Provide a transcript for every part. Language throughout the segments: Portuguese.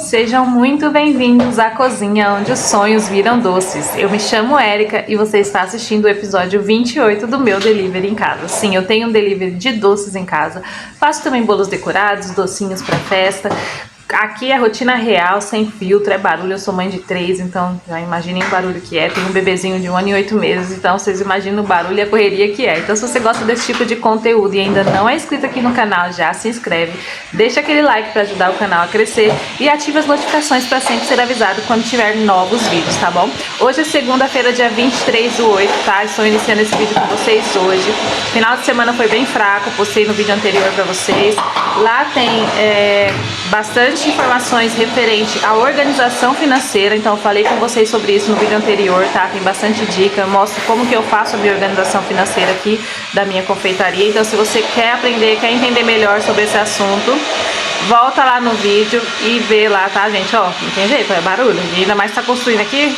Sejam muito bem-vindos à cozinha onde os sonhos viram doces. Eu me chamo Érica e você está assistindo o episódio 28 do meu delivery em casa. Sim, eu tenho um delivery de doces em casa. Faço também bolos decorados, docinhos para festa. Aqui é rotina real, sem filtro, é barulho. Eu sou mãe de 3, então já imaginem o barulho que é. Tenho um bebezinho de 1 ano e 8 meses, então vocês imaginam o barulho e a correria que é. Então se você gosta desse tipo de conteúdo e ainda não é inscrito aqui no canal, já se inscreve, deixa aquele like para ajudar o canal a crescer e ativa as notificações para sempre ser avisado quando tiver novos vídeos, tá bom? Hoje é segunda-feira, dia 23/8, tá? Estou iniciando esse vídeo com vocês hoje. Final de semana foi bem fraco, postei no vídeo anterior para vocês. Lá tem bastante informações referente à organização financeira, então eu falei com vocês sobre isso no vídeo anterior, tá? Tem bastante dica, eu mostro como que eu faço a minha organização financeira aqui da minha confeitaria. Então se você quer aprender, quer entender melhor sobre esse assunto, volta lá no vídeo e vê lá, tá, gente? Ó, não tem jeito, é barulho, e ainda mais tá construindo aqui.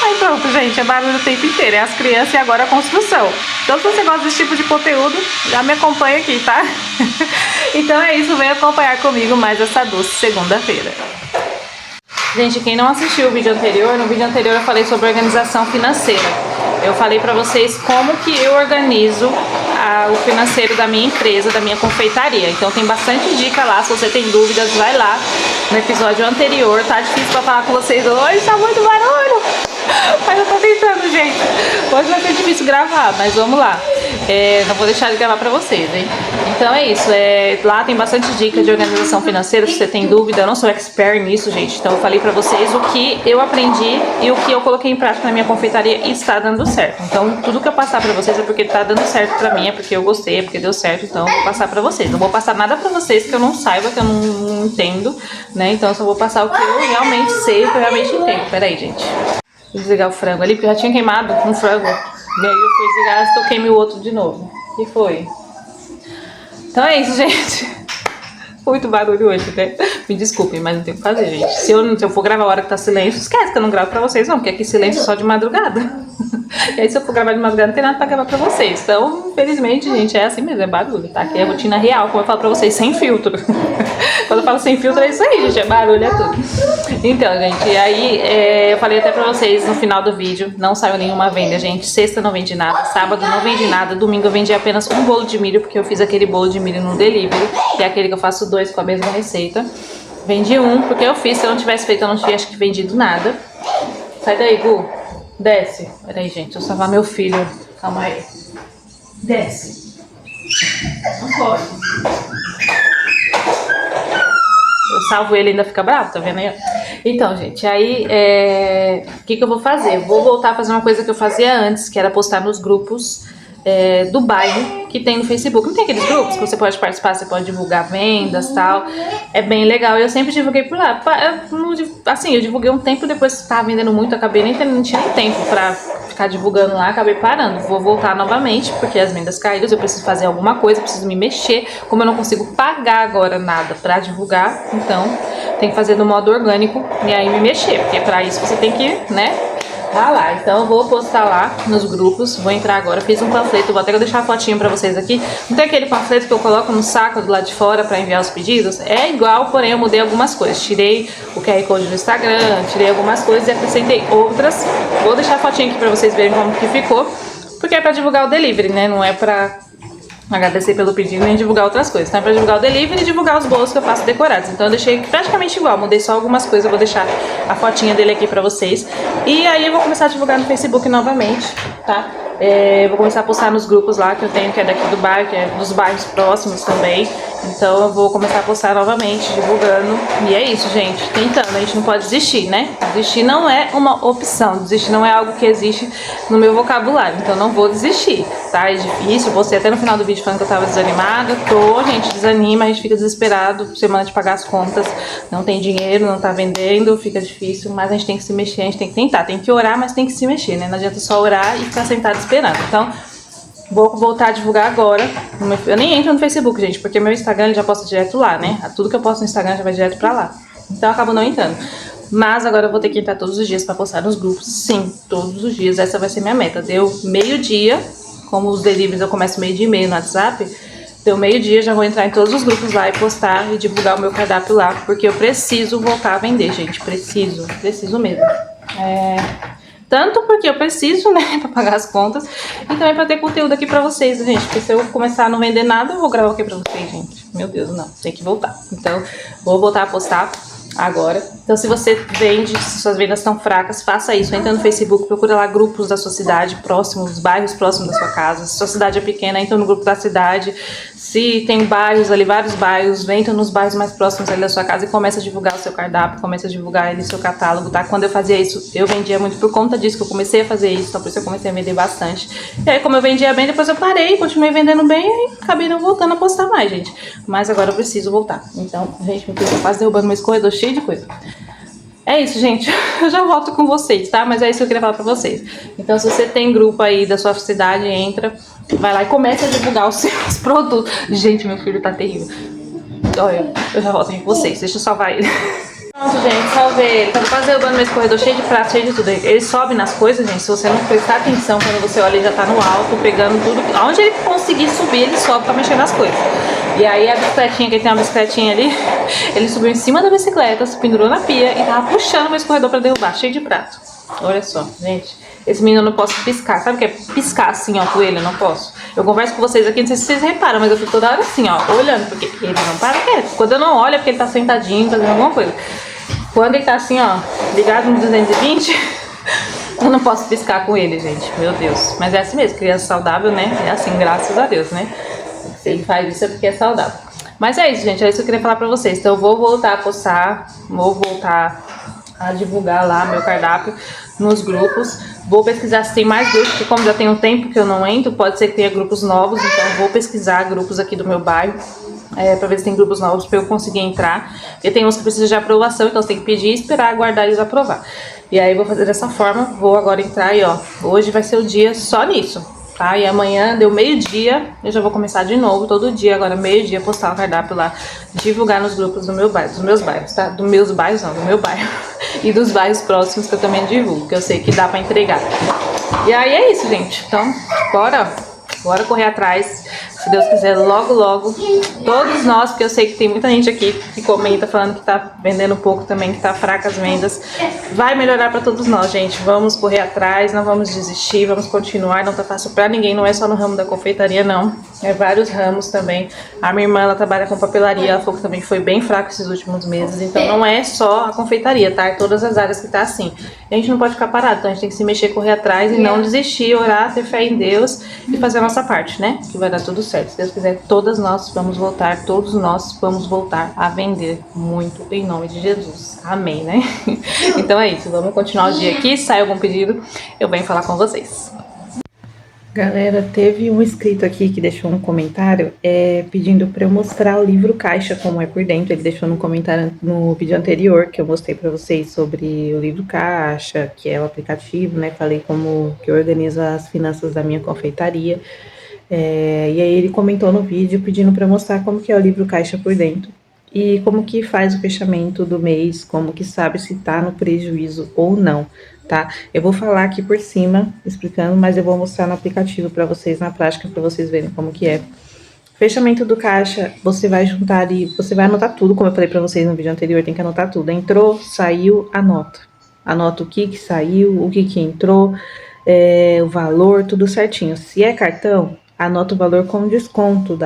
Aí pronto, gente, é barulho o tempo inteiro, é as crianças e agora a construção. Então se você gosta desse tipo de conteúdo, já me acompanha aqui, tá? Então é isso, vem acompanhar comigo mais essa doce segunda-feira. Gente, quem não assistiu o vídeo anterior, no vídeo anterior eu falei sobre organização financeira. Eu falei pra vocês como que eu organizo o financeiro da minha empresa, da minha confeitaria. Então tem bastante dica lá, se você tem dúvidas, vai lá no episódio anterior. Tá difícil pra falar com vocês hoje, tá muito barulho, mas eu tô tentando, gente. Hoje vai ser difícil gravar, mas vamos lá. Não vou deixar de gravar pra vocês, hein? Então é isso, lá tem bastante dica de organização financeira. Se você tem dúvida, eu não sou expert nisso, gente. Então eu falei pra vocês o que eu aprendi e o que eu coloquei em prática na minha confeitaria e está dando certo. Então tudo que eu passar pra vocês é porque tá dando certo pra mim, é porque eu gostei, é porque deu certo. Então eu vou passar pra vocês. Não vou passar nada pra vocês que eu não saiba, que eu não entendo, né? Então eu só vou passar o que eu realmente sei, o que eu realmente entendo. Pera aí, gente. Vou desligar o frango ali, porque já tinha queimado um frango. E aí eu fui desligar, toquei o outro de novo. O que foi? Então é isso, gente. Muito barulho hoje, né? Me desculpem, mas não tem o que fazer, gente. Se eu for gravar a hora que tá silêncio, esquece que eu não gravo pra vocês, não. Porque aqui silêncio só de madrugada. E aí se eu for gravar de madrugada, não tem nada pra gravar pra vocês. Então, infelizmente, gente, é assim mesmo, é barulho, tá? Aqui é rotina real, como eu falo pra vocês, sem filtro. Quando eu falo sem filtro, é isso aí, gente, é barulho, é tudo. Então, gente, e aí eu falei até pra vocês no final do vídeo, não saiu nenhuma venda, gente. Sexta não vendi nada, sábado não vendi nada, domingo eu vendi apenas um bolo de milho, porque eu fiz aquele bolo de milho no delivery, que é aquele que eu faço 2 com a mesma receita. Vendi um, porque eu fiz, se eu não tivesse feito, eu não tinha, acho que, vendido nada. Sai daí, Gu. Desce. Peraí, gente, eu salvar meu filho. Calma aí. Desce. Não pode. Eu salvo ele e ainda fica bravo, tá vendo aí? Então, gente, aí o que eu vou fazer? Eu vou voltar a fazer uma coisa que eu fazia antes, que era postar nos grupos do bairro que tem no Facebook. Não tem aqueles grupos que você pode participar, você pode divulgar vendas e tal. É bem legal. Eu sempre divulguei por lá. Assim, eu divulguei um tempo, depois que tava vendendo muito, acabei não tinha nem tempo pra ficar divulgando lá, acabei parando. Vou voltar novamente, porque as vendas caíram, eu preciso fazer alguma coisa, preciso me mexer. Como eu não consigo pagar agora nada pra divulgar, então tem que fazer no modo orgânico e aí me mexer, porque pra isso você tem que, né, lá. Então eu vou postar lá nos grupos, vou entrar agora, fiz um panfleto, vou até deixar a fotinho pra vocês aqui. Não tem aquele panfleto que eu coloco no saco do lado de fora pra enviar os pedidos? É igual, porém eu mudei algumas coisas. Tirei o QR Code do Instagram, tirei algumas coisas e acrescentei outras. Vou deixar a fotinho aqui pra vocês verem como que ficou, porque é pra divulgar o delivery, né? Não é pra agradecer pelo pedido nem divulgar outras coisas. Então é pra divulgar o delivery e divulgar os bolos que eu faço decorados. Então eu deixei praticamente igual, mudei só algumas coisas. Eu vou deixar a fotinha dele aqui pra vocês. E aí eu vou começar a divulgar no Facebook novamente, tá? Vou começar a postar nos grupos lá que eu tenho, que é daqui do bairro, que é dos bairros próximos também. Então eu vou começar a postar novamente, divulgando. E é isso, gente, tentando. A gente não pode desistir, né? Desistir não é uma opção, desistir não é algo que existe no meu vocabulário. Então não vou desistir, tá? É difícil, você até no final do vídeo falando que eu tava desanimada. Gente, desanima, a gente fica desesperado, semana de pagar as contas, não tem dinheiro, não tá vendendo, fica difícil, mas a gente tem que se mexer, a gente tem que tentar, tem que orar, mas tem que se mexer, né? Não adianta só orar e ficar sentado esperando. Então, vou voltar a divulgar agora. Eu nem entro no Facebook, gente, porque meu Instagram ele já posta direto lá, né? Tudo que eu posto no Instagram já vai direto pra lá. Então eu acabo não entrando. Mas agora eu vou ter que entrar todos os dias pra postar nos grupos. Sim, todos os dias. Essa vai ser minha meta. Deu meio-dia, como os deliveries eu começo meio-dia e meio no WhatsApp. Deu meio-dia, já vou entrar em todos os grupos lá e postar e divulgar o meu cardápio lá, porque eu preciso voltar a vender, gente. Preciso mesmo. Tanto porque eu preciso, né, pra pagar as contas, e também pra ter conteúdo aqui pra vocês, gente. Porque se eu começar a não vender nada, eu vou gravar aqui pra vocês, gente. Meu Deus, não, tem que voltar. Então, vou voltar a postar agora. Então, se você vende, se suas vendas estão fracas, faça isso. Entra no Facebook, procura lá grupos da sua cidade próximos, bairros próximos da sua casa. Se sua cidade é pequena, entra no grupo da cidade. Se tem bairros ali, vários bairros, entra nos bairros mais próximos ali da sua casa e começa a divulgar o seu cardápio, começa a divulgar ali o seu catálogo, tá? Quando eu fazia isso, eu vendia muito por conta disso, que eu comecei a fazer isso, então por isso eu comecei a vender bastante. E aí, como eu vendia bem, depois eu parei, continuei vendendo bem e acabei não voltando a postar mais, gente. Mas agora eu preciso voltar. Então, gente, eu tô quase derrubando meu escorredor cheio de coisa. É isso, gente. Eu já volto com vocês, tá? Mas é isso que eu queria falar pra vocês. Então, se você tem grupo aí da sua cidade, entra, vai lá e começa a divulgar os seus produtos. Gente, meu filho tá terrível. Olha, eu já volto aqui com vocês. Deixa eu salvar ele. Pronto, gente, salvei ele. Tá quase derrubando meu escorredor cheio de prato, cheio de tudo. Ele sobe nas coisas, gente. Se você não prestar atenção, quando você olha, ele já tá no alto, pegando tudo. Aonde ele conseguir subir, ele sobe pra mexer nas coisas. E aí a bicicletinha, que ele tem uma bicicletinha ali, ele subiu em cima da bicicleta, se pendurou na pia e tava puxando meu escorredor pra derrubar, cheio de prato. Olha só, gente. Esse menino eu não posso piscar. Sabe o que é piscar assim, ó, com ele? Eu não posso. Eu converso com vocês aqui, não sei se vocês reparam, mas eu fico toda hora assim, ó, olhando, porque ele não para quieto. Quando eu não olho é porque ele tá sentadinho, fazendo alguma coisa. Quando ele tá assim, ó, ligado no 220, eu não posso piscar com ele, gente. Meu Deus. Mas é assim mesmo, criança saudável, né? É assim, graças a Deus, né? Se ele faz isso é porque é saudável. Mas é isso, gente. É isso que eu queria falar pra vocês. Então eu vou voltar a postar, vou voltar a divulgar lá meu cardápio nos grupos. Vou pesquisar se tem mais grupos, porque como já tem um tempo que eu não entro, pode ser que tenha grupos novos. Então eu vou pesquisar grupos aqui do meu bairro. Pra ver se tem grupos novos pra eu conseguir entrar. Porque tem uns que precisam de aprovação, então você tem que pedir e esperar aguardar eles aprovar. E aí eu vou fazer dessa forma, vou agora entrar e ó, hoje vai ser o dia só nisso, tá? E amanhã deu meio-dia, eu já vou começar de novo, todo dia, agora meio-dia, postar o cardápio lá, divulgar nos grupos do meu bairro, dos meus bairros, tá? Dos meus bairros não, do meu bairro. E dos bairros próximos que eu também divulgo, que eu sei que dá pra entregar. E aí é isso, gente. Então, bora correr atrás. Se Deus quiser, logo, logo, todos nós, porque eu sei que tem muita gente aqui que comenta falando que tá vendendo pouco também, que tá fraca as vendas. Vai melhorar pra todos nós, gente. Vamos correr atrás, não vamos desistir, vamos continuar. Não tá fácil pra ninguém, não é só no ramo da confeitaria, não. É vários ramos também. A minha irmã, ela trabalha com papelaria, ela falou que também foi bem fraco esses últimos meses. Então não é só a confeitaria, tá? É todas as áreas que tá assim. A gente não pode ficar parado, então a gente tem que se mexer, correr atrás e não desistir, orar, ter fé em Deus e fazer a nossa parte, né? Que vai dar tudo certo. Se Deus quiser, todos nós vamos voltar a vender muito em nome de Jesus. Amém, né? Então é isso, vamos continuar o dia aqui. Se sai algum pedido, eu venho falar com vocês. Galera, teve um inscrito aqui que deixou um comentário pedindo para eu mostrar o livro Caixa, como é por dentro. Ele deixou no comentário no vídeo anterior que eu mostrei para vocês sobre o livro Caixa, que é o aplicativo, né? Falei como que organiza as finanças da minha confeitaria. E aí ele comentou no vídeo pedindo para mostrar como que é o livro Caixa por dentro e como que faz o fechamento do mês, como que sabe se tá no prejuízo ou não, tá? Eu vou falar aqui por cima explicando, mas eu vou mostrar no aplicativo para vocês na prática, para vocês verem como que é. Fechamento do caixa, você vai juntar ali, você vai anotar tudo, como eu falei para vocês no vídeo anterior, tem que anotar tudo. Entrou, saiu, anota. Anota o que saiu, o que entrou, o valor, tudo certinho. Se é cartão, anota o valor com desconto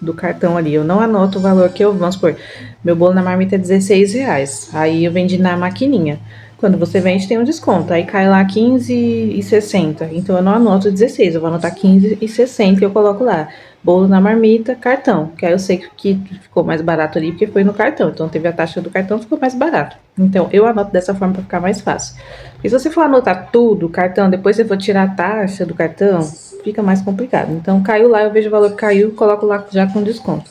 do cartão ali. Eu não anoto o valor que vamos supor, meu bolo na marmita é R$16. Aí eu vendi na maquininha. Quando você vende, tem um desconto. Aí cai lá R$15,60. Então eu não anoto 16, eu vou anotar R$15,60 e eu coloco lá. Bolo na marmita, cartão. Que aí eu sei que ficou mais barato ali porque foi no cartão. Então teve a taxa do cartão, ficou mais barato. Então eu anoto dessa forma para ficar mais fácil. Porque se você for anotar tudo, cartão, depois você for tirar a taxa do cartão, fica mais complicado. Então caiu lá, eu vejo o valor que caiu, coloco lá já com desconto.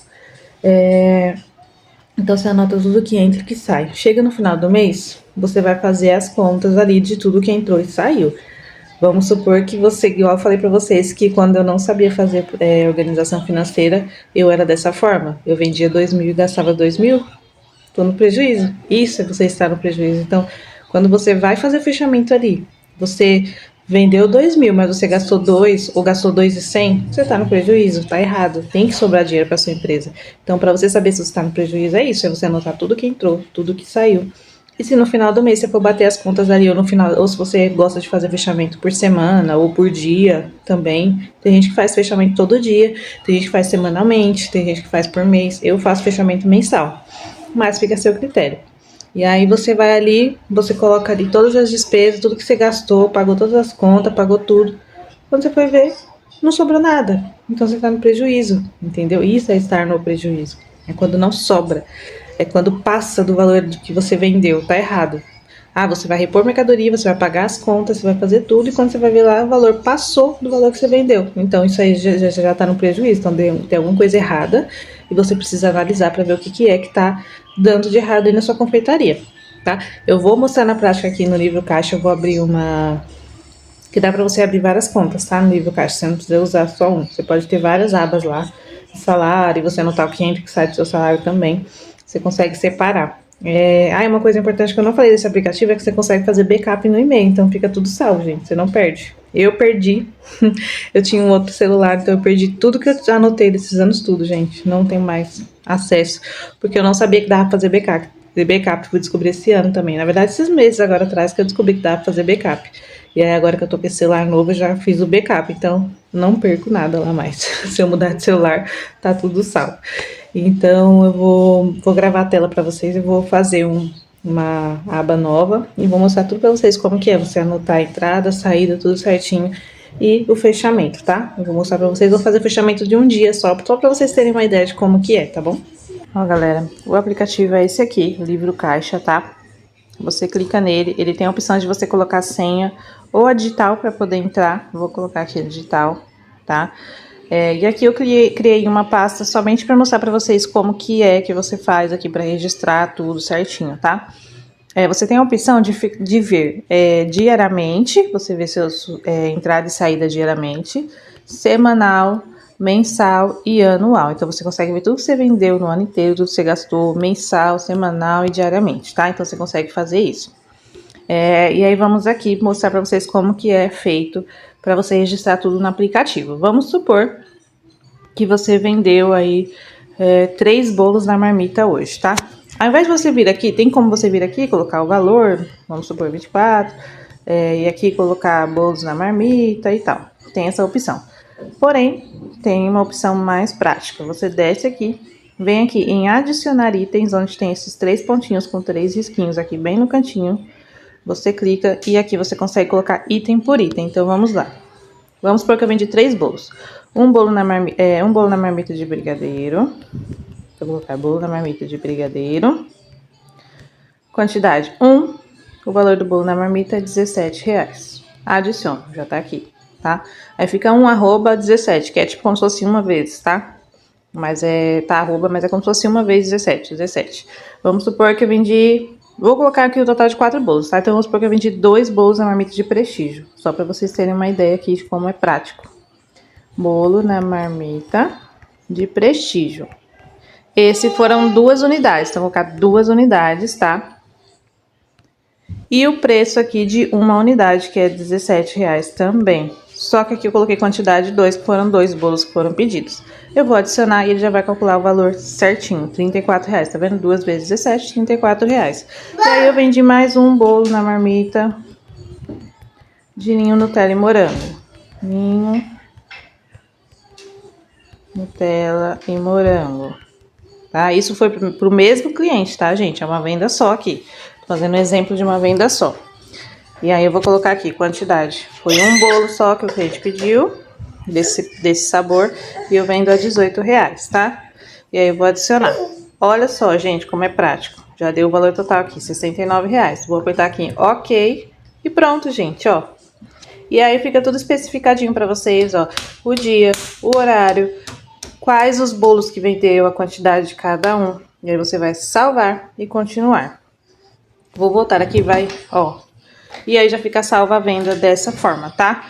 Então você anota tudo que entra e que sai. Chega no final do mês, você vai fazer as contas ali de tudo que entrou e saiu. Vamos supor que você, igual eu falei pra vocês, que quando eu não sabia fazer organização financeira, eu era dessa forma. Eu vendia 2.000 e gastava 2.000, tô no prejuízo. Isso é você estar no prejuízo. Então, quando você vai fazer o fechamento ali, você vendeu 2.000, mas você gastou 2 ou gastou 2.100, você tá no prejuízo, tá errado. Tem que sobrar dinheiro para sua empresa. Então, para você saber se você tá no prejuízo, é isso, é você anotar tudo que entrou, tudo que saiu. E se no final do mês você for bater as contas ali, ou no final, ou se você gosta de fazer fechamento por semana ou por dia também. Tem gente que faz fechamento todo dia, tem gente que faz semanalmente, tem gente que faz por mês. Eu faço fechamento mensal, mas fica a seu critério. E aí você vai ali, você coloca ali todas as despesas, tudo que você gastou, pagou todas as contas, pagou tudo. Quando você foi ver, não sobrou nada. Então você está no prejuízo, entendeu? Isso é estar no prejuízo. É quando não sobra. É quando passa do valor do que você vendeu. Tá errado. Ah, você vai repor mercadoria, você vai pagar as contas, você vai fazer tudo, e quando você vai ver lá, o valor passou do valor que você vendeu. Então, isso aí já está no prejuízo. Então, tem alguma coisa errada e você precisa analisar para ver o que é que está dando de errado aí na sua confeitaria, tá? Eu vou mostrar na prática aqui no livro caixa, eu vou abrir uma... que dá para você abrir várias contas, tá? No livro caixa, você não precisa usar só um. Você pode ter várias abas lá, salário, e você anotar o que entra e o que sai do seu salário também. Você consegue separar. Uma coisa importante que eu não falei desse aplicativo é que você consegue fazer backup no e-mail, então fica tudo salvo, gente, você não perde. Eu perdi, eu tinha um outro celular, então eu perdi tudo que eu anotei desses anos tudo, gente, não tenho mais acesso, porque eu não sabia que dava pra fazer backup. Fui descobrir esse ano também, na verdade esses meses agora atrás que eu descobri que dava pra fazer backup. E aí agora que eu tô com esse celular novo, eu já fiz o backup, então não perco nada lá mais. Se eu mudar de celular, tá tudo salvo. Então eu vou gravar a tela para vocês e vou fazer uma aba nova e vou mostrar tudo para vocês como que é você anotar a entrada, a saída, tudo certinho e o fechamento, tá? Eu vou mostrar para vocês, vou fazer o fechamento de um dia só para vocês terem uma ideia de como que é, tá bom? Ó, galera, o aplicativo é esse aqui, o livro caixa, tá? Você clica nele, ele tem a opção de você colocar a senha ou a digital para poder entrar. Vou colocar aqui a digital, tá? E aqui eu criei uma pasta somente para mostrar para vocês como que é que você faz aqui para registrar tudo certinho, tá? Você tem a opção de ver diariamente, você vê seus entrada e saída diariamente, semanal, mensal e anual. Então você consegue ver tudo que você vendeu no ano inteiro, tudo que você gastou mensal, semanal e diariamente, tá? Então você consegue fazer isso. E aí vamos aqui mostrar para vocês como que é feito para você registrar tudo no aplicativo. Vamos supor que você vendeu aí 3 bolos na marmita hoje, tá? Ao invés de você vir aqui, tem como você vir aqui e colocar o valor, vamos supor 24, e aqui colocar bolos na marmita e tal. Tem essa opção. Porém, tem uma opção mais prática. Você desce aqui, vem aqui em adicionar itens, onde tem esses 3 pontinhos com 3 risquinhos aqui bem no cantinho. Você clica e aqui você consegue colocar item por item. Então, vamos lá. Vamos supor que eu vendi 3 bolos. Um bolo na marmita de brigadeiro. Vou colocar bolo na marmita de brigadeiro. Quantidade 1. O valor do bolo na marmita é R$17. Adiciono, já tá aqui, tá? Aí fica @17, que é tipo como se fosse uma vez, tá? Mas mas é como se fosse uma vez 17. Vamos supor que eu vendi... Vou colocar aqui o total de 4 bolos, tá? Então, vamos supor que eu vendi 2 bolos na marmita de prestígio. Só para vocês terem uma ideia aqui de como é prático. Bolo na marmita de prestígio. Esse foram 2 unidades. Então, vou colocar 2 unidades, tá? E o preço aqui de uma unidade, que é R$17 também. Só que aqui eu coloquei quantidade de 2, que foram 2 bolos que foram pedidos. Eu vou adicionar e ele já vai calcular o valor certinho, R$34, tá vendo? 2 vezes 17, R$34. E aí eu vendi mais um bolo na marmita de ninho, Nutella e morango. Ninho, Nutella e morango. Tá? Isso foi pro mesmo cliente, tá, gente? É uma venda só aqui. Tô fazendo um exemplo de uma venda só. E aí eu vou colocar aqui quantidade. Foi um bolo só que o cliente pediu, desse sabor, e eu vendo a R$18, tá? E aí eu vou adicionar. Olha só, gente, como é prático. Já deu o valor total aqui, R$69. Vou apertar aqui em OK e pronto, gente, ó. E aí fica tudo especificadinho pra vocês, ó. O dia, o horário, quais os bolos que vendeu, a quantidade de cada um. E aí você vai salvar e continuar. Vou voltar aqui, ó. E aí já fica salva a venda dessa forma, tá?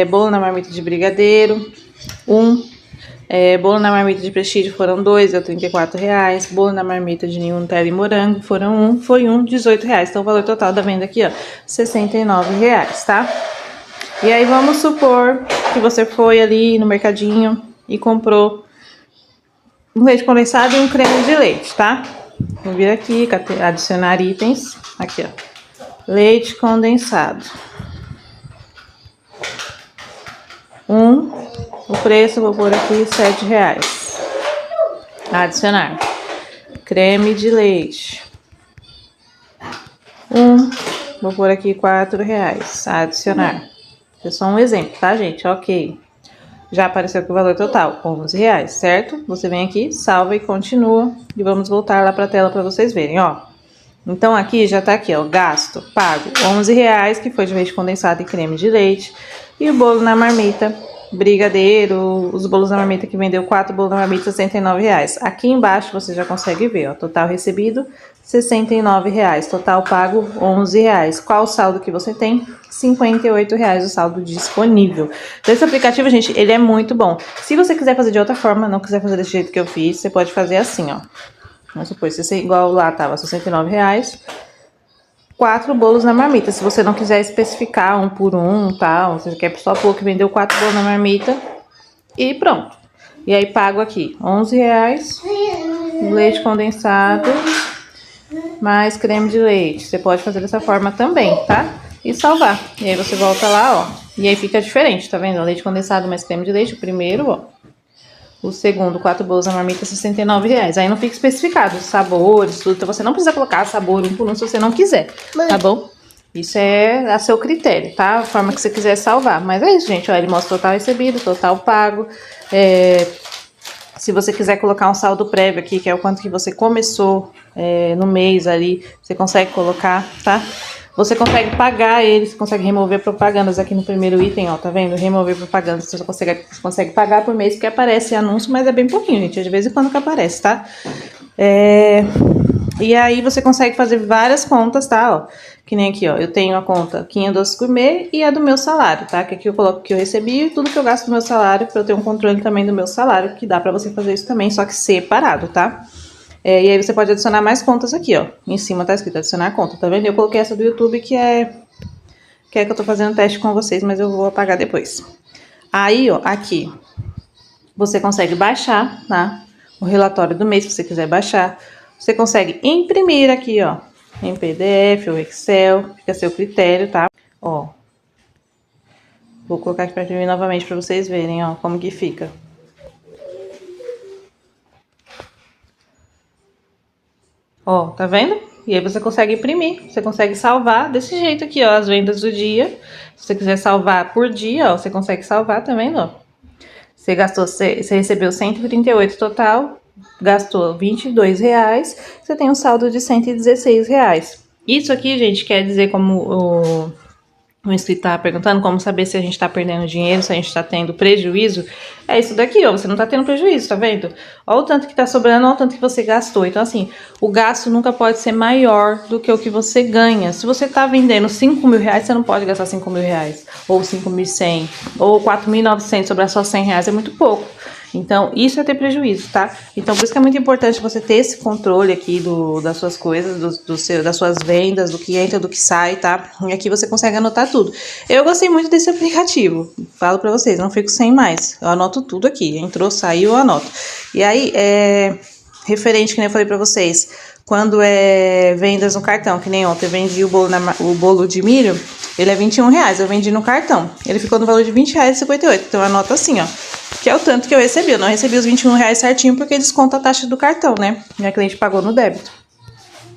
Bolo na marmita de brigadeiro, bolo na marmita de prestígio foram 2, deu R$34. Bolo na marmita de ninho, Nutella e morango foi R$18. Então o valor total da venda aqui, ó, R$69, tá? E aí vamos supor que você foi ali no mercadinho e comprou um leite condensado e um creme de leite, tá? Vou vir aqui, adicionar itens. Aqui, ó. Leite condensado. O preço eu vou pôr aqui R$7. Adicionar. Creme de leite. Vou pôr aqui R$4. Adicionar. É só um exemplo, tá, gente? Ok. Já apareceu aqui o valor total, R$11, certo? Você vem aqui, salva e continua. E vamos voltar lá pra tela pra vocês verem, ó. Então aqui já tá aqui, ó, gasto, pago R$11, que foi de leite condensado e creme de leite. E o bolo na marmita, brigadeiro, os bolos na marmita que vendeu 4 bolos na marmita, R$69. Aqui embaixo você já consegue ver, ó, total recebido, R$69. Total pago, R$11. Qual o saldo que você tem? R$58 o saldo disponível. Então esse aplicativo, gente, ele é muito bom. Se você quiser fazer de outra forma, não quiser fazer desse jeito que eu fiz, você pode fazer assim, ó. Vamos supor, se você, igual lá tava R$69, 4 bolos na marmita. Se você não quiser especificar um por um, tal, você quer só pôr que vendeu 4 bolos na marmita e pronto. E aí pago aqui R$11, leite condensado, mais creme de leite. Você pode fazer dessa forma também, tá? E salvar. E aí você volta lá, ó. E aí fica diferente, tá vendo? Leite condensado mais creme de leite, o primeiro, ó. O segundo, 4 bolos na marmita, R$69. Aí não fica especificado os sabores, tudo. Então você não precisa colocar sabor um por um se você não quiser, tá bom? Isso é a seu critério, tá? A forma que você quiser salvar. Mas é isso, gente. Ó, ele mostra total recebido, total pago. Se você quiser colocar um saldo prévio aqui, que é o quanto que você começou no mês ali, você consegue colocar, tá? Você consegue pagar ele, você consegue remover propagandas aqui no primeiro item, ó, tá vendo? Remover propagandas, você consegue pagar por mês, porque aparece anúncio, mas é bem pouquinho, gente, de vez em quando que aparece, tá? E aí você consegue fazer várias contas, tá, ó, que nem aqui, ó, eu tenho a conta Quinha Doce Gourmet e a do meu salário, tá? Que aqui eu coloco que eu recebi e tudo que eu gasto do meu salário, pra eu ter um controle também do meu salário, que dá pra você fazer isso também, só que separado, tá? E aí você pode adicionar mais contas aqui, ó. Em cima tá escrito adicionar conta, tá vendo? Eu coloquei essa do YouTube que é que eu tô fazendo teste com vocês, mas eu vou apagar depois. Aí, ó, aqui você consegue baixar, tá? O relatório do mês, se você quiser baixar. Você consegue imprimir aqui, ó, em PDF ou Excel, fica a seu critério, tá? Ó, vou colocar aqui pra imprimir novamente pra vocês verem, ó, como que fica. Ó, tá vendo? E aí você consegue imprimir, você consegue salvar desse jeito aqui, ó, as vendas do dia. Se você quiser salvar por dia, ó, você consegue salvar também, ó. Você gastou, você recebeu 138 total, gastou R$22, você tem um saldo de R$116. Isso aqui, gente, quer dizer, como o inscrito tá perguntando, como saber se a gente tá perdendo dinheiro, se a gente tá tendo prejuízo. É isso daqui, ó, você não tá tendo prejuízo, tá vendo? Ó o tanto que tá sobrando, ó o tanto que você gastou. Então, assim, o gasto nunca pode ser maior do que o que você ganha. Se você tá vendendo R$5.000, você não pode gastar R$5.000, ou 5.100, ou 4.900, sobrar só R$100, é muito pouco. Então, isso é ter prejuízo, tá? Então, por isso que é muito importante você ter esse controle aqui das suas coisas, das suas vendas, do que entra, do que sai, tá? E aqui você consegue anotar tudo. Eu gostei muito desse aplicativo. Falo pra vocês, não fico sem mais. Eu anoto tudo aqui. Entrou, saiu, eu anoto. E aí, referente, que nem eu falei pra vocês, quando vendas no cartão, que nem ontem eu vendi o bolo de milho, ele é R$21, eu vendi no cartão. Ele ficou no valor de R$20,58. Então, eu anoto assim, ó. Que é o tanto que eu recebi. Eu não recebi os R$21 certinho porque desconta a taxa do cartão, né? Minha cliente pagou no débito.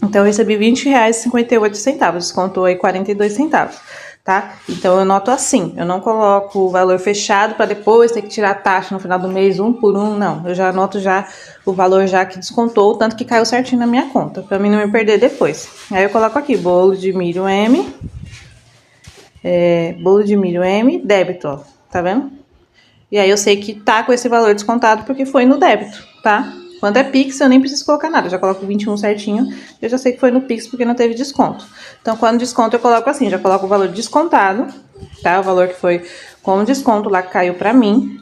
Então eu recebi R$20,58, descontou aí 42 centavos, tá? Então eu anoto assim, eu não coloco o valor fechado para depois ter que tirar a taxa no final do mês, um por um, não. Eu já anoto já o valor já que descontou, o tanto que caiu certinho na minha conta, para mim não me perder depois. Aí eu coloco aqui, bolo de milho M, débito, ó, tá vendo? E aí eu sei que tá com esse valor descontado porque foi no débito, tá? Quando é Pix, eu nem preciso colocar nada. Eu já coloco 21 certinho. Eu já sei que foi no Pix porque não teve desconto. Então, quando desconto, eu coloco assim. Já coloco o valor descontado, tá? O valor que foi com desconto lá que caiu pra mim.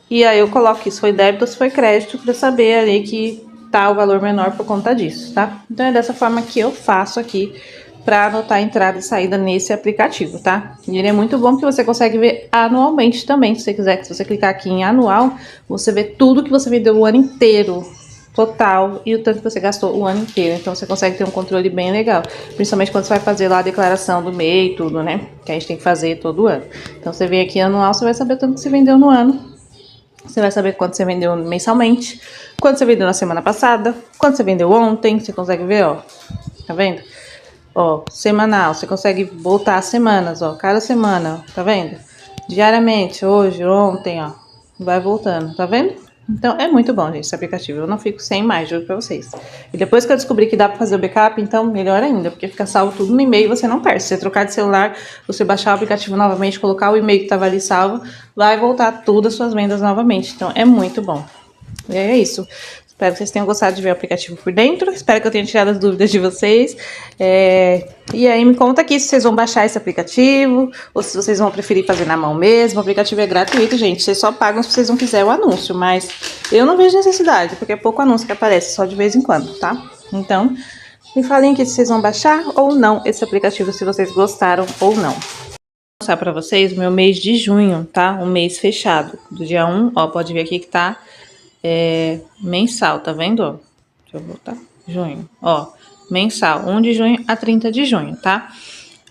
E aí eu coloco se foi débito ou se foi crédito pra saber ali que tá o valor menor por conta disso, tá? Então, é dessa forma que eu faço aqui para anotar a entrada e saída nesse aplicativo, tá? E ele é muito bom porque você consegue ver anualmente também, se você quiser. Se você clicar aqui em anual, você vê tudo que você vendeu o ano inteiro, total, e o tanto que você gastou o ano inteiro. Então você consegue ter um controle bem legal, principalmente quando você vai fazer lá a declaração do MEI e tudo, né? Que a gente tem que fazer todo ano. Então você vem aqui anual, você vai saber o tanto que você vendeu no ano. Você vai saber quanto você vendeu mensalmente, quanto você vendeu na semana passada, quanto você vendeu ontem, você consegue ver, ó. Tá vendo? Ó, semanal, você consegue voltar as semanas, ó, cada semana, tá vendo? Diariamente, hoje, ontem, ó, vai voltando, tá vendo? Então, é muito bom, gente, esse aplicativo. Eu não fico sem mais, juro pra vocês. E depois que eu descobri que dá pra fazer o backup, então, melhor ainda, porque fica salvo tudo no e-mail e você não perde. Se você trocar de celular, você baixar o aplicativo novamente, colocar o e-mail que tava ali salvo, vai voltar tudo as suas vendas novamente. Então, é muito bom. E é isso. Espero que vocês tenham gostado de ver o aplicativo por dentro. Espero que eu tenha tirado as dúvidas de vocês. E aí me conta aqui se vocês vão baixar esse aplicativo ou se vocês vão preferir fazer na mão mesmo. O aplicativo é gratuito, gente. Vocês só pagam se vocês não quiserem o anúncio. Mas eu não vejo necessidade, porque é pouco anúncio que aparece, só de vez em quando, tá? Então, me falem aqui se vocês vão baixar ou não esse aplicativo, se vocês gostaram ou não. Vou mostrar pra vocês o meu mês de junho, tá? Um mês fechado. Do dia 1, ó, pode ver aqui que tá... mensal, tá vendo? Ó, deixa eu voltar. Junho, ó, mensal, 1 de junho a 30 de junho, tá?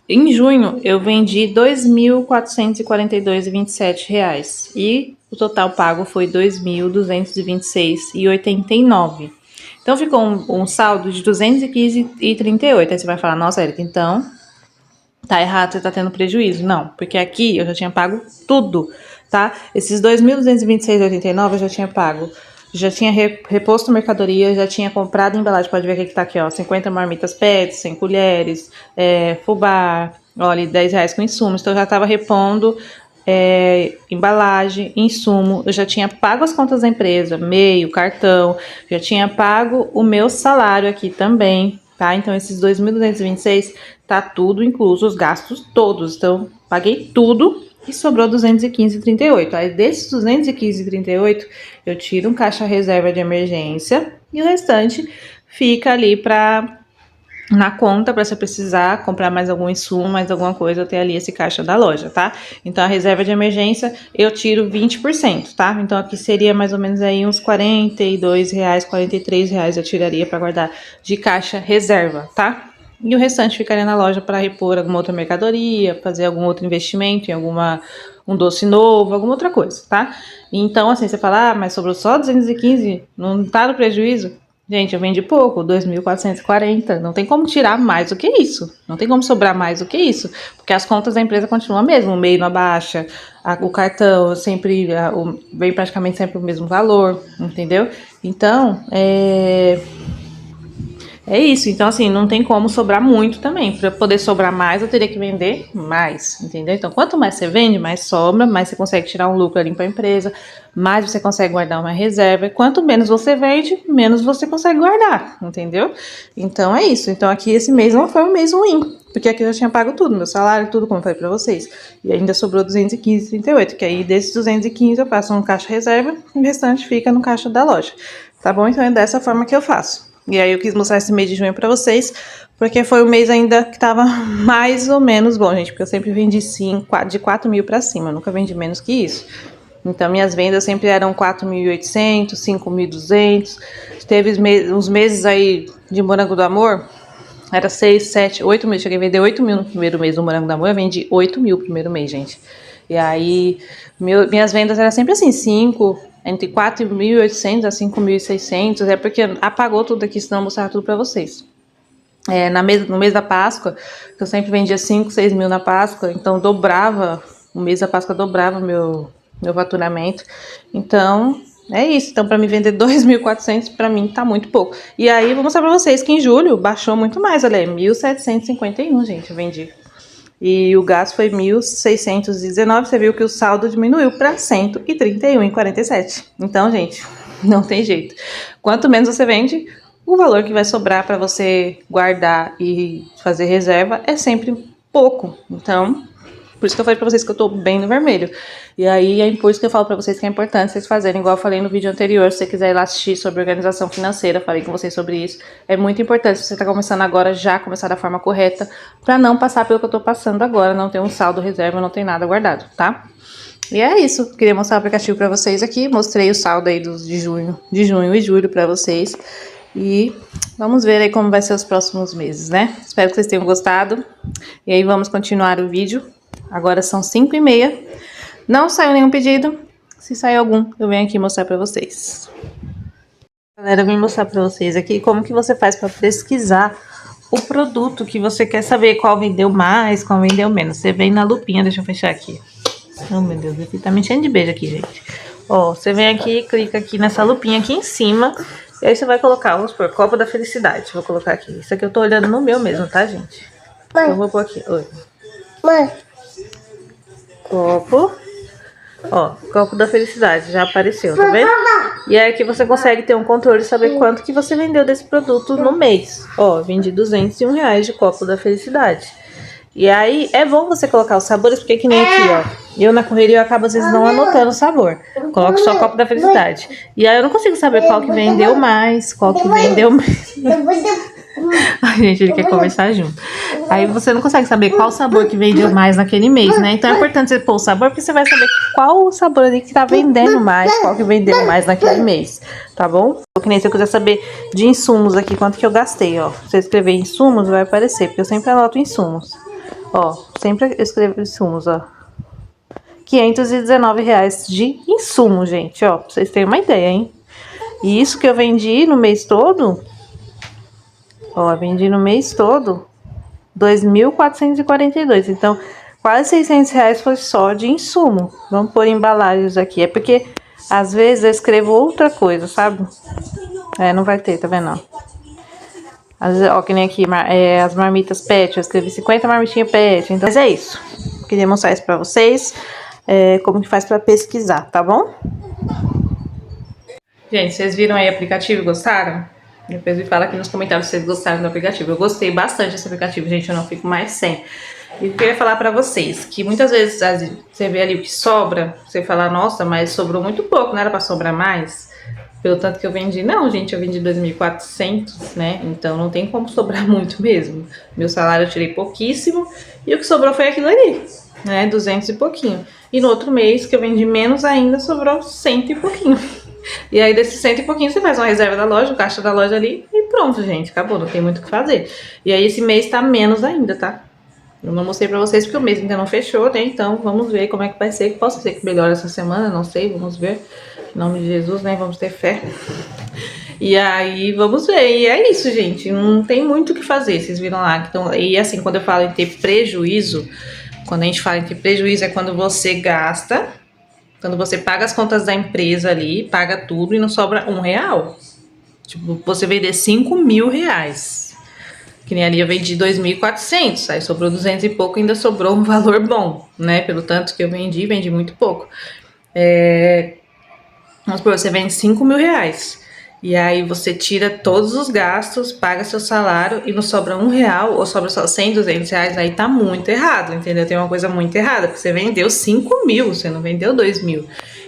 Em junho, eu vendi R$ 2.442,27 e o total pago foi R$ 2.226,89. Então, ficou um saldo de R$ 215,38. Aí você vai falar, nossa, Erika, então tá errado, você tá tendo prejuízo. Não, porque aqui eu já tinha pago tudo, tá? Esses R$ 2.226,89 eu já tinha pago. Já tinha reposto mercadoria, já tinha comprado embalagem. Pode ver que tá aqui, ó. 50 marmitas PET, 100 colheres, fubá, olha, R$10 com insumos. Então eu já tava repondo embalagem, insumo. Eu já tinha pago as contas da empresa, MEI, cartão. Já tinha pago o meu salário aqui também, tá? Então esses 2.226 tá tudo incluso, os gastos todos. Então paguei tudo. E sobrou 215,38. Aí desses 215,38, eu tiro um caixa reserva de emergência e o restante fica ali na conta para se precisar comprar mais algum insumo, mais alguma coisa, eu ter ali esse caixa da loja, tá? Então a reserva de emergência eu tiro 20%, tá? Então aqui seria mais ou menos aí uns R$42, R$43 eu tiraria para guardar de caixa reserva, tá? E o restante ficaria na loja para repor alguma outra mercadoria, fazer algum outro investimento em um doce novo, alguma outra coisa, tá? Então, assim, você fala, mas sobrou só 215, não tá no prejuízo? Gente, eu vendi pouco, 2.440, não tem como tirar mais do que isso, não tem como sobrar mais do que isso, porque as contas da empresa continuam mesmo, o MEI não abaixa, o cartão sempre vem praticamente sempre o mesmo valor, entendeu? Então, é isso, então assim, não tem como sobrar muito também. Para poder sobrar mais, eu teria que vender mais, entendeu? Então, quanto mais você vende, mais sobra, mais você consegue tirar um lucro ali para a empresa, mais você consegue guardar uma reserva. E quanto menos você vende, menos você consegue guardar, entendeu? Então, é isso. Então, aqui esse mês não foi um mês ruim, porque aqui eu já tinha pago tudo, meu salário, tudo, como eu falei para vocês. E ainda sobrou 215,38, que aí desses 215 eu faço um caixa reserva e o restante fica no caixa da loja, tá bom? Então, é dessa forma que eu faço. E aí eu quis mostrar esse mês de junho pra vocês, porque foi o mês ainda que tava mais ou menos bom, gente. Porque eu sempre vendi sim, de 4 mil pra cima, eu nunca vendi menos que isso. Então minhas vendas sempre eram 4.800, 5.200. Teve uns meses aí de Morango do Amor, era 6, 7, 8 mil. Cheguei a vender 8 mil no primeiro mês do Morango do Amor, eu vendi 8 mil no primeiro mês, gente. E aí minhas vendas eram sempre assim, entre 4.800 a 5.600, é porque apagou tudo aqui, senão eu mostrar tudo pra vocês. No mês da Páscoa, que eu sempre vendia 5, 6 mil na Páscoa, então dobrava, o mês da Páscoa dobrava meu faturamento. Então, é isso. Então, pra me vender 2.400, pra mim tá muito pouco. E aí, vou mostrar pra vocês que em julho baixou muito mais, olha aí, 1.751, gente, eu vendi. E o gasto foi 1.619, você viu que o saldo diminuiu para 131,47. Então, gente, não tem jeito. Quanto menos você vende, o valor que vai sobrar para você guardar e fazer reserva é sempre pouco. Então, Por isso que eu falei pra vocês que eu tô bem no vermelho. E aí é por isso que eu falo pra vocês que é importante vocês fazerem, igual eu falei no vídeo anterior. Se você quiser ir lá assistir sobre organização financeira, falei com vocês sobre isso. É muito importante, se você tá começando agora, já começar da forma correta, pra não passar pelo que eu tô passando agora, não ter um saldo reserva, não tem nada guardado, tá? E é isso, queria mostrar o aplicativo pra vocês aqui. Mostrei o saldo aí de junho e julho pra vocês. E vamos ver aí como vai ser os próximos meses, né? Espero que vocês tenham gostado. E aí vamos continuar o vídeo. Agora são 5h30. Não saiu nenhum pedido. Se sair algum, eu venho aqui mostrar pra vocês. Galera, eu vim mostrar pra vocês aqui como que você faz pra pesquisar o produto que você quer saber qual vendeu mais, qual vendeu menos. Você vem na lupinha, deixa eu fechar aqui. Oh, meu Deus, aqui tá me enchendo de beijo aqui, gente. Ó, você vem aqui, clica aqui nessa lupinha aqui em cima. E aí você vai colocar, vamos supor, copo da felicidade. Vou colocar aqui. Isso aqui eu tô olhando no meu mesmo, tá, gente? Mãe. Eu vou pôr aqui. Oi. Mãe. Copo. Ó, copo da felicidade. Já apareceu, tá vendo? E aí aqui você consegue ter um controle e saber quanto que você vendeu desse produto no mês. Ó, vendi R$201 de copo da felicidade. E aí é bom você colocar os sabores, porque que nem aqui, ó. Eu na correria eu acabo às vezes não anotando o sabor. Coloco só o copo da felicidade. E aí eu não consigo saber qual que vendeu mais, qual que vendeu menos. Ai, gente, ele quer conversar junto. Aí você não consegue saber qual sabor que vendeu mais naquele mês, né? Então é importante você pôr o sabor, porque você vai saber qual o sabor ali que tá vendendo mais, qual que vendeu mais naquele mês, tá bom? Que nem se eu quiser saber de insumos aqui, quanto que eu gastei, ó. Se você escrever insumos, vai aparecer, porque eu sempre anoto insumos. Ó, sempre escrevo insumos, ó. R$519 de insumo, gente, ó. Pra vocês terem uma ideia, hein? E isso que eu vendi no mês todo... Ó, vendi no mês todo R$2.442. Então, quase R$600 foi só de insumo. Vamos pôr embalagens aqui. É porque, às vezes, eu escrevo outra coisa, sabe? É, não vai ter, tá vendo? Ó, que nem aqui, as marmitas pet. Eu escrevi 50 marmitinhas pet. Então, mas é isso. Queria mostrar isso pra vocês. Como que faz pra pesquisar, tá bom? Gente, vocês viram aí o aplicativo e gostaram? Depois me fala aqui nos comentários se vocês gostaram do aplicativo. Eu gostei bastante desse aplicativo, gente, eu não fico mais sem. E eu queria falar pra vocês que muitas vezes você vê ali o que sobra, você fala, nossa, mas sobrou muito pouco, não era pra sobrar mais? Pelo tanto que eu vendi. Não, gente, eu vendi 2.400, né? Então não tem como sobrar muito mesmo. Meu salário eu tirei pouquíssimo e o que sobrou foi aquilo ali, né? 200 e pouquinho. E no outro mês que eu vendi menos ainda, sobrou 100 e pouquinho. E aí desses 100 e pouquinho você faz uma reserva da loja, o caixa da loja ali e pronto, gente, acabou, não tem muito o que fazer. E aí esse mês tá menos ainda, tá? Eu não mostrei pra vocês porque o mês ainda não fechou, né? Então vamos ver como é que vai ser. Posso ser que melhore essa semana, não sei, vamos ver. Em nome de Jesus, né? Vamos ter fé. E aí vamos ver. E é isso, gente, não tem muito o que fazer, vocês viram lá. Então, e assim, quando eu falo em ter prejuízo, quando a gente fala em ter prejuízo é quando você gasta... Quando você paga as contas da empresa ali, paga tudo e não sobra R$1. Tipo, você vender R$5.000. Que nem ali eu vendi 2.400, aí sobrou 200 e pouco, ainda sobrou um valor bom, né? Pelo tanto que eu vendi muito pouco. Vamos supor, você vende R$5.000. E aí você tira todos os gastos, paga seu salário e não sobra R$1 ou sobra só 100, R$200, aí tá muito errado, entendeu? Tem uma coisa muito errada, porque você vendeu 5.000, você não vendeu 2.000,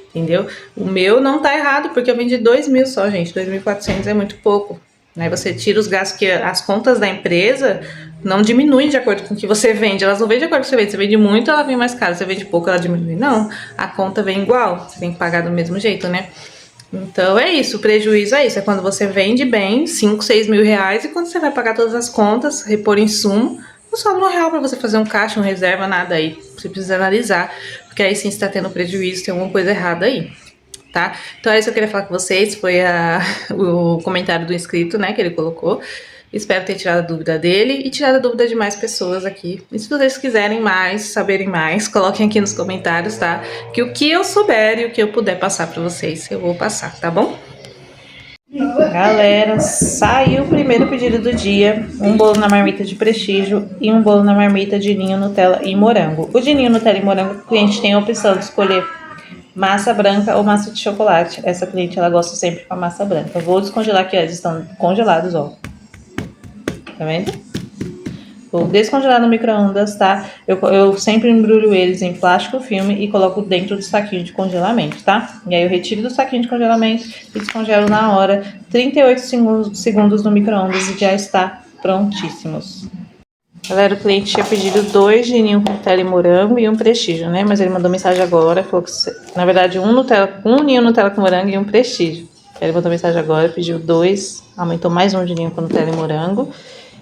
entendeu? O meu não tá errado, porque eu vendi 2.000 só, gente, 2.400 é muito pouco. Aí você tira os gastos, que as contas da empresa não diminuem de acordo com o que você vende, elas não vêm de acordo com o que você vende. Você vende muito, ela vem mais cara, você vende pouco, ela diminui. Não, a conta vem igual, você tem que pagar do mesmo jeito, né? Então é isso, o prejuízo é isso, é quando você vende bem, 5, 6 mil reais, e quando você vai pagar todas as contas, repor insumo, não sobra R$1 para você fazer um caixa, uma reserva, nada aí. Você precisa analisar, porque aí sim você está tendo prejuízo, tem alguma coisa errada aí, tá? Então é isso que eu queria falar com vocês, foi o comentário do inscrito, né, que ele colocou. Espero ter tirado a dúvida dele e tirado a dúvida de mais pessoas aqui. E se vocês quiserem mais, saberem mais, coloquem aqui nos comentários, tá? Que o que eu souber e o que eu puder passar pra vocês, eu vou passar, tá bom? Galera, saiu o primeiro pedido do dia. Um bolo na marmita de prestígio e um bolo na marmita de ninho, Nutella e morango. O de ninho, Nutella e morango, o cliente tem a opção de escolher massa branca ou massa de chocolate. Essa cliente, ela gosta sempre com a massa branca. Eu vou descongelar aqui, ó, eles estão congelados, ó. Tá vendo? Vou descongelar no micro-ondas, tá? Eu sempre embrulho eles em plástico filme e coloco dentro do saquinho de congelamento, tá? E aí eu retiro do saquinho de congelamento e descongelo na hora. 38 segundos no micro-ondas e já está prontíssimos. Galera, o cliente tinha pedido 2 de ninho com Nutella e morango e um prestígio, né? Mas ele mandou mensagem agora, falou que, na verdade, um ninho Nutella com morango e um prestígio. Ele mandou mensagem agora, pediu 2, aumentou mais um de ninho com Nutella e morango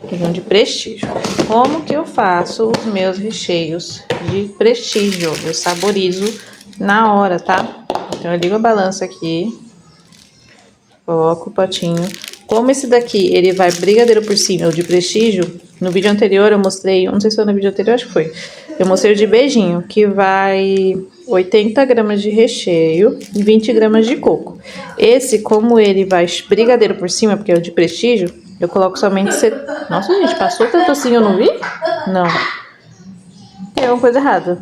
e um de prestígio. Como que eu faço os meus recheios de prestígio? Eu saborizo na hora, tá? Então eu ligo a balança aqui, coloco o potinho. Como esse daqui, ele vai brigadeiro por cima, o de prestígio, no vídeo anterior eu mostrei, não sei se foi no vídeo anterior, acho que foi. Eu mostrei o de beijinho, que vai 80 gramas de recheio e 20 gramas de coco. Esse, como ele vai brigadeiro por cima, porque é o de prestígio, eu coloco somente... Nossa, gente, passou tanto assim, eu não vi? Não. Tem alguma coisa errada.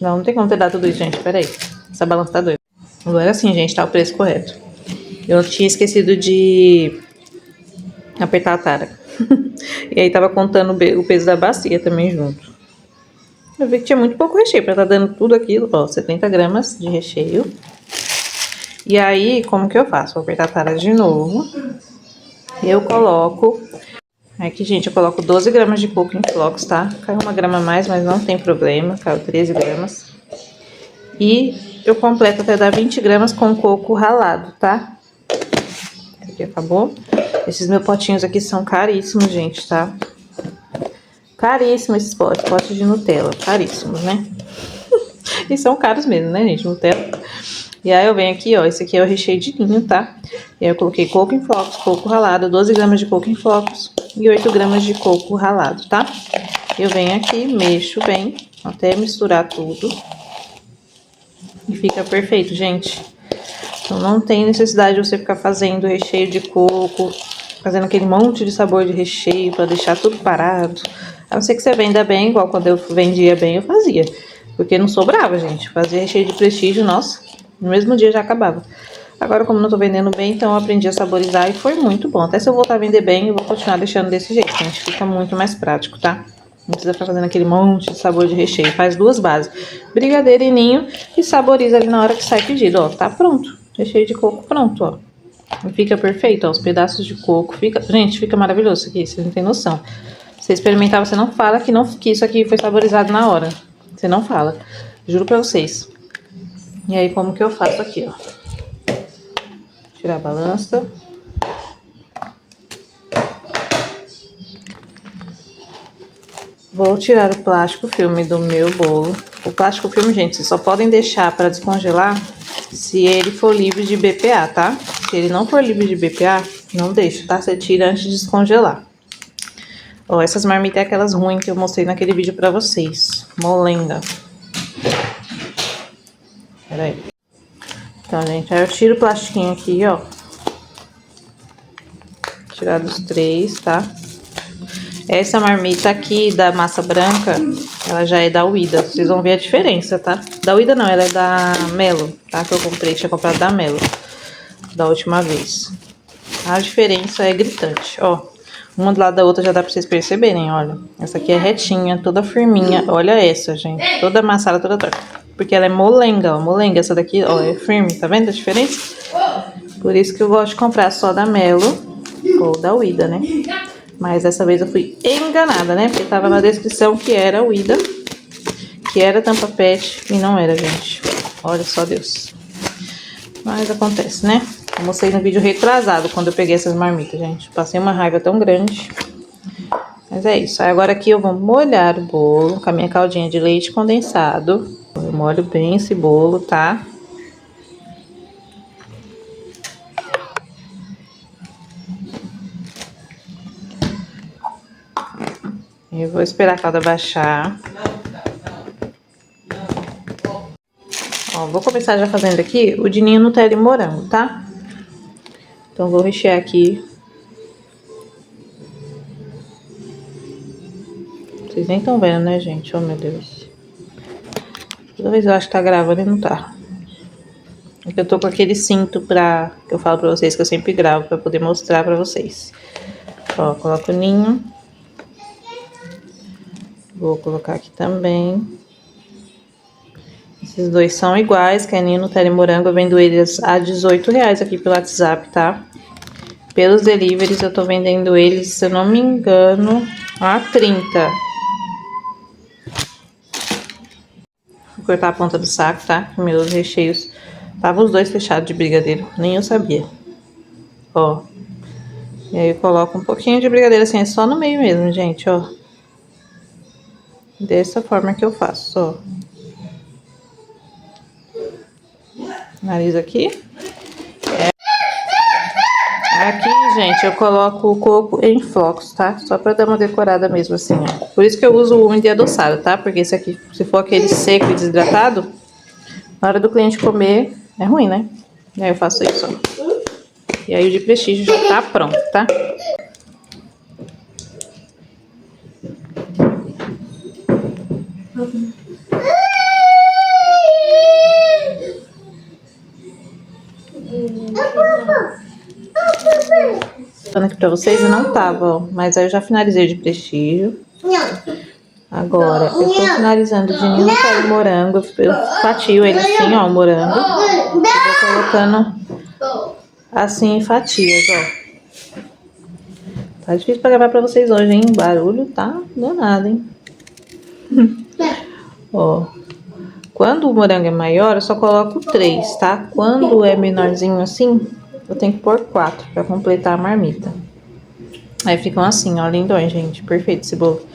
Não tem como ter dado tudo isso, gente, peraí. Essa balança tá doida. Agora sim, gente, tá o preço correto. Eu tinha esquecido de apertar a tara. E aí tava contando o peso da bacia também junto. Eu vi que tinha muito pouco recheio pra tá dando tudo aquilo. Ó, 70 gramas de recheio. E aí, como que eu faço? Vou apertar a tara de novo. Eu coloco... Aqui, gente, eu coloco 12 gramas de coco em flocos, tá? Caiu 1 grama a mais, mas não tem problema. Caiu 13 gramas. E eu completo até dar 20 gramas com coco ralado, tá? Aqui acabou. Esses meus potinhos aqui são caríssimos, gente, tá? Caríssimos esses potes de Nutella. Caríssimos, né? E são caros mesmo, né, gente? Nutella. E aí eu venho aqui, ó. Esse aqui é o recheio de ninho, tá? E aí eu coloquei coco em flocos, coco ralado, 12 gramas de coco em flocos e 8 gramas de coco ralado, tá? Eu venho aqui, mexo bem, até misturar tudo. E fica perfeito, gente. Então não tem necessidade de você ficar fazendo recheio de coco, fazendo aquele monte de sabor de recheio pra deixar tudo parado. A não ser que você venda bem, igual quando eu vendia bem, eu fazia. Porque não sobrava, gente. Fazia recheio de prestígio, nossa, no mesmo dia já acabava. Agora, como não tô vendendo bem, então eu aprendi a saborizar e foi muito bom. Até se eu voltar a vender bem, eu vou continuar deixando desse jeito, gente. Fica muito mais prático, tá? Não precisa ficar fazendo aquele monte de sabor de recheio. Faz 2 bases, brigadeiro e ninho, e saboriza ali na hora que sai pedido, ó. Tá pronto. Recheio de coco pronto, ó. E fica perfeito, ó. Os pedaços de coco. Gente, fica maravilhoso isso aqui. Vocês não têm noção. Você experimentar, você não fala que isso aqui foi saborizado na hora. Você não fala. Juro pra vocês. E aí, como que eu faço aqui, ó. Tirar a balança. Vou tirar o plástico filme do meu bolo. O plástico filme, gente, vocês só podem deixar para descongelar se ele for livre de BPA, tá? Se ele não for livre de BPA, não deixa, tá? Você tira antes de descongelar. Ó, essas marmitas é aquelas ruins que eu mostrei naquele vídeo pra vocês. Molenga. Pera aí. Então, gente, aí eu tiro o plastiquinho aqui, ó. Tirar dos 3, tá? Essa marmita aqui da massa branca, ela já é da Uida. Vocês vão ver a diferença, tá? Da Uida não, ela é da Melo, tá? Que eu comprei, tinha comprado da Melo da última vez. A diferença é gritante, ó. Uma do lado da outra já dá pra vocês perceberem, olha. Essa aqui é retinha, toda firminha. Olha essa, gente. Toda amassada, toda torta. Porque ela é molenga, ó. Molenga, essa daqui, ó, é firme. Tá vendo a diferença? Por isso que eu gosto de comprar só da Melo ou da Uida, né? Mas dessa vez eu fui enganada, né? Porque tava na descrição que era Uida, que era tampa pet e não era, gente. Olha só Deus. Mas acontece, né? Eu mostrei no vídeo retrasado quando eu peguei essas marmitas, gente. Passei uma raiva tão grande. Mas é isso. Aí agora aqui eu vou molhar o bolo com a minha caldinha de leite condensado. Eu molho bem esse bolo, tá? Eu vou esperar a calda baixar. Ó, vou começar já fazendo aqui o de ninho Nutella e morango, tá? Então, vou rechear aqui. Vocês nem estão vendo, né, gente? Oh, meu Deus. Toda vez eu acho que tá gravando e não tá. Porque eu tô com aquele cinto que eu falo pra vocês que eu sempre gravo pra poder mostrar pra vocês. Ó, coloco o ninho. Vou colocar aqui também. Esses dois são iguais, que é Ninho, Nutella e Morango. Eu vendo eles a R$18 aqui pelo WhatsApp, tá? Pelos deliveries eu tô vendendo eles, se eu não me engano, a 30. Vou cortar a ponta do saco, tá? Meus recheios. Tava os dois fechados de brigadeiro, nem eu sabia. Ó. E aí eu coloco um pouquinho de brigadeiro assim, é só no meio mesmo, gente, ó. Dessa forma que eu faço, ó. Nariz aqui. Aqui, gente, eu coloco o coco em flocos, tá? Só pra dar uma decorada mesmo, assim, ó. Por isso que eu uso o úmido e adoçado, tá? Porque esse aqui, se for aquele seco e desidratado, na hora do cliente comer, é ruim, né? E aí eu faço isso, ó. E aí o de prestígio já tá pronto, tá? Falando aqui pra vocês, eu não tava, ó. Mas aí eu já finalizei o de prestígio. Agora, eu tô finalizando de Ninho, Nutella e Morango. Eu fatio ele assim, ó, o morango. E vou colocando assim em fatias, ó. Tá difícil pra gravar pra vocês hoje, hein? O barulho tá danado, hein? Ó. Quando o morango é maior, eu só coloco 3, tá? Quando é menorzinho assim, eu tenho que pôr 4 pra completar a marmita. Aí ficam assim, ó, lindões, gente. Perfeito esse bolo.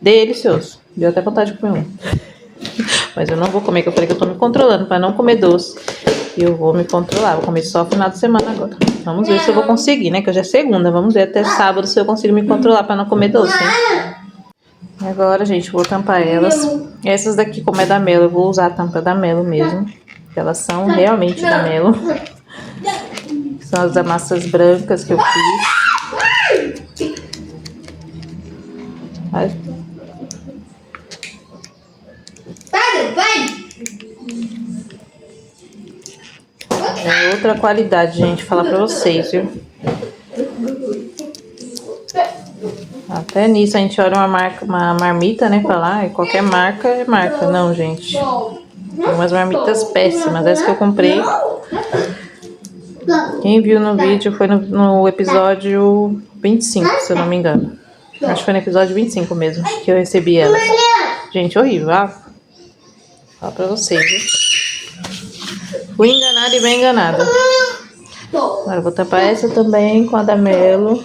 Delicioso. Deu até vontade de comer um. Mas eu não vou comer, que eu falei que eu tô me controlando pra não comer doce. E eu vou me controlar, vou comer só final de semana agora. Vamos ver se eu vou conseguir, né? Que hoje é segunda. Vamos ver até sábado se eu consigo me controlar pra não comer doce, hein? Agora, gente, vou tampar elas. Essas daqui, como é da Melo, eu vou usar a tampa da Melo mesmo. Elas são realmente da Melo. São as massas brancas que eu fiz. É outra qualidade, gente, falar pra vocês, viu? Até nisso a gente olha uma marmita, né? Falar, qualquer marca é marca. Não, gente. Tem umas marmitas péssimas. Essa que eu comprei. Quem viu no vídeo foi no episódio 25, se eu não me engano. Acho que foi no episódio 25 mesmo que eu recebi ela. Gente, horrível. Fala pra vocês, viu? Fui enganada e bem enganada. Agora eu vou tampar essa também com a da Melo.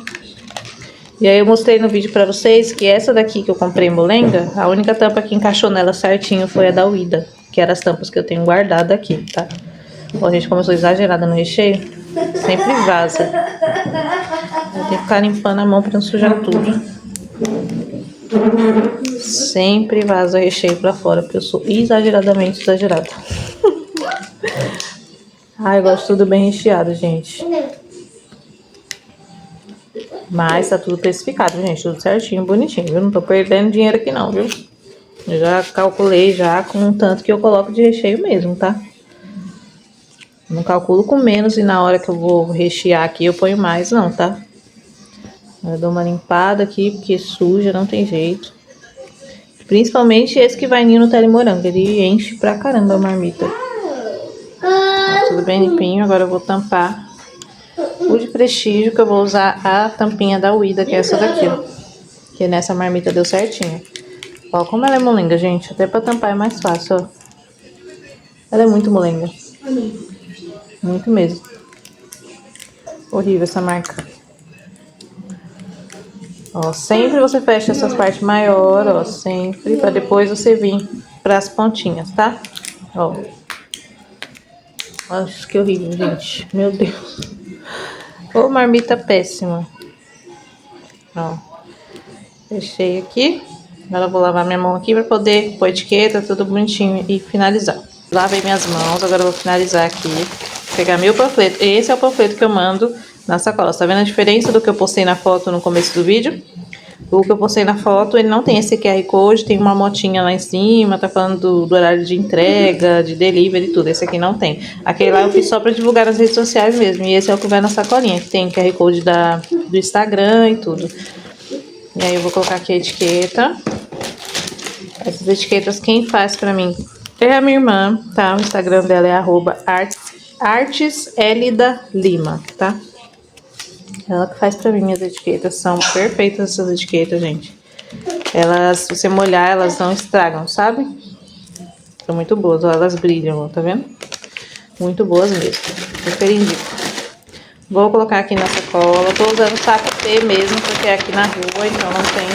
E aí eu mostrei no vídeo pra vocês que essa daqui que eu comprei em Molenga, a única tampa que encaixou nela certinho foi a da Uida, que eram as tampas que eu tenho guardado aqui, tá? Bom, gente, como eu sou exagerada no recheio, sempre vaza. Eu tenho que ficar limpando a mão pra não sujar tudo. Sempre vaza o recheio pra fora, porque eu sou exageradamente exagerada. Ai, eu gosto de tudo bem recheado, gente. Mas tá tudo precificado, gente. Tudo certinho, bonitinho, viu? Não tô perdendo dinheiro aqui não, viu? Eu já calculei já com o tanto que eu coloco de recheio mesmo, tá? Não calculo com menos e na hora que eu vou rechear aqui eu ponho mais não, tá? Eu dou uma limpada aqui porque suja, não tem jeito. Principalmente esse que vai Ninho, Nutella e Morango. Ele enche pra caramba a marmita. Tá tudo bem limpinho. Agora eu vou tampar o de prestígio, que eu vou usar a tampinha da Uida, que é essa daqui, ó. Que nessa marmita deu certinho. Ó, como ela é molenga, gente. Até pra tampar é mais fácil, ó. Ela é muito molenga. Muito mesmo. Horrível essa marca. Ó, sempre você fecha essas partes maiores, ó. Sempre. Pra depois você vir pras pontinhas, tá? Ó. Nossa, que horrível, gente. Meu Deus. Ô, marmita péssima. Ó. Fechei aqui. Agora eu vou lavar minha mão aqui pra poder pôr etiqueta, tudo bonitinho e finalizar. Lavei minhas mãos, agora eu vou finalizar aqui. Pegar meu panfleto. Esse é o panfleto que eu mando na sacola. Tá vendo a diferença do que eu postei na foto no começo do vídeo? O que eu postei na foto, ele não tem esse QR Code, tem uma motinha lá em cima, tá falando do horário de entrega, de delivery e tudo. Esse aqui não tem. Aquele lá eu fiz só pra divulgar nas redes sociais mesmo. E esse é o que vai na sacolinha, que tem QR Code do Instagram e tudo. E aí eu vou colocar aqui a etiqueta. Essas etiquetas quem faz pra mim é a minha irmã, tá? O Instagram dela é @arteselidalima, tá? Ela que faz pra mim as etiquetas. São perfeitas essas etiquetas, gente. Elas, se você molhar, elas não estragam, sabe? São muito boas, ó, elas brilham, ó, tá vendo? Muito boas mesmo. Super indico. Vou colocar aqui na sacola. Tô usando saco P mesmo, porque é aqui na rua, então não tem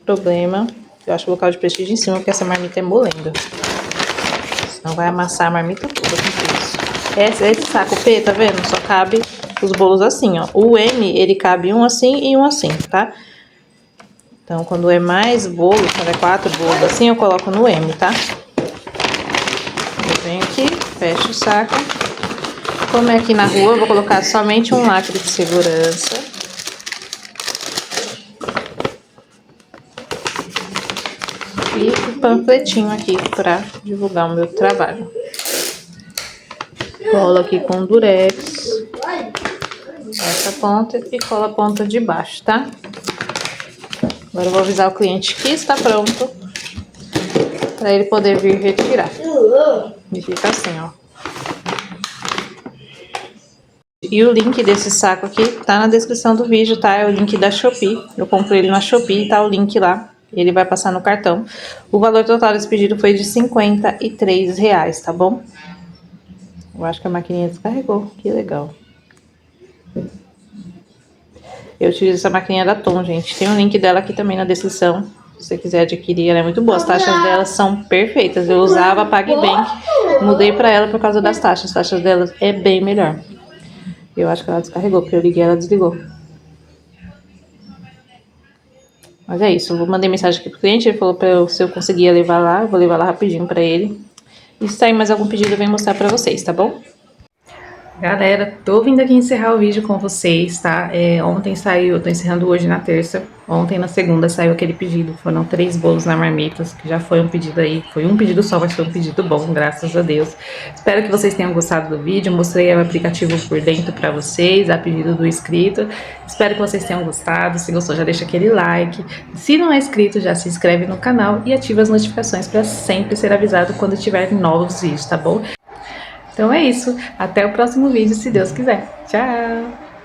problema. Eu acho o local de prestígio em cima, porque essa marmita é molenga. Senão vai amassar a marmita toda com isso. Esse saco P, tá vendo? Só cabe os bolos assim, ó. O M, ele cabe um assim e um assim, tá? Então, quando é mais bolo, quando é 4 bolos assim, eu coloco no M, tá? Eu venho aqui, fecho o saco. Como é aqui na rua, eu vou colocar somente um lacre de segurança. E o panfletinho aqui para divulgar o meu trabalho. Colo aqui com durex essa ponta e colo a ponta de baixo, tá? Agora eu vou avisar o cliente que está pronto para ele poder vir retirar. E fica assim, ó. E o link desse saco aqui tá na descrição do vídeo, tá? É o link da Shopee. Eu comprei ele na Shopee, tá o link lá. Ele vai passar no cartão. O valor total desse pedido foi de R$53, tá bom? Eu acho que a maquininha descarregou. Que legal. Eu utilizo essa maquininha da Tom, gente. Tem um link dela aqui também na descrição. Se você quiser adquirir, ela é muito boa. As taxas dela são perfeitas. Eu usava a PagBank. Mudei pra ela por causa das taxas. As taxas dela é bem melhor. Eu acho que ela descarregou, porque eu liguei e ela desligou. Mas é isso, eu mandei mensagem aqui pro cliente, ele falou pra eu, se eu conseguia levar lá, eu vou levar lá rapidinho pra ele. E se sair mais algum pedido, eu venho mostrar pra vocês, tá bom? Galera, tô vindo aqui encerrar o vídeo com vocês, tá? Ontem saiu, eu tô encerrando hoje na terça. Ontem na segunda saiu aquele pedido, foram 3 bolos na marmitas, que já foi um pedido aí, foi um pedido só, mas foi um pedido bom, graças a Deus. Espero que vocês tenham gostado do vídeo, mostrei o aplicativo por dentro pra vocês, a pedido do inscrito. Espero que vocês tenham gostado, se gostou já deixa aquele like. Se não é inscrito, já se inscreve no canal e ativa as notificações pra sempre ser avisado quando tiver novos vídeos, tá bom? Então é isso, até o próximo vídeo, se Deus quiser. Tchau!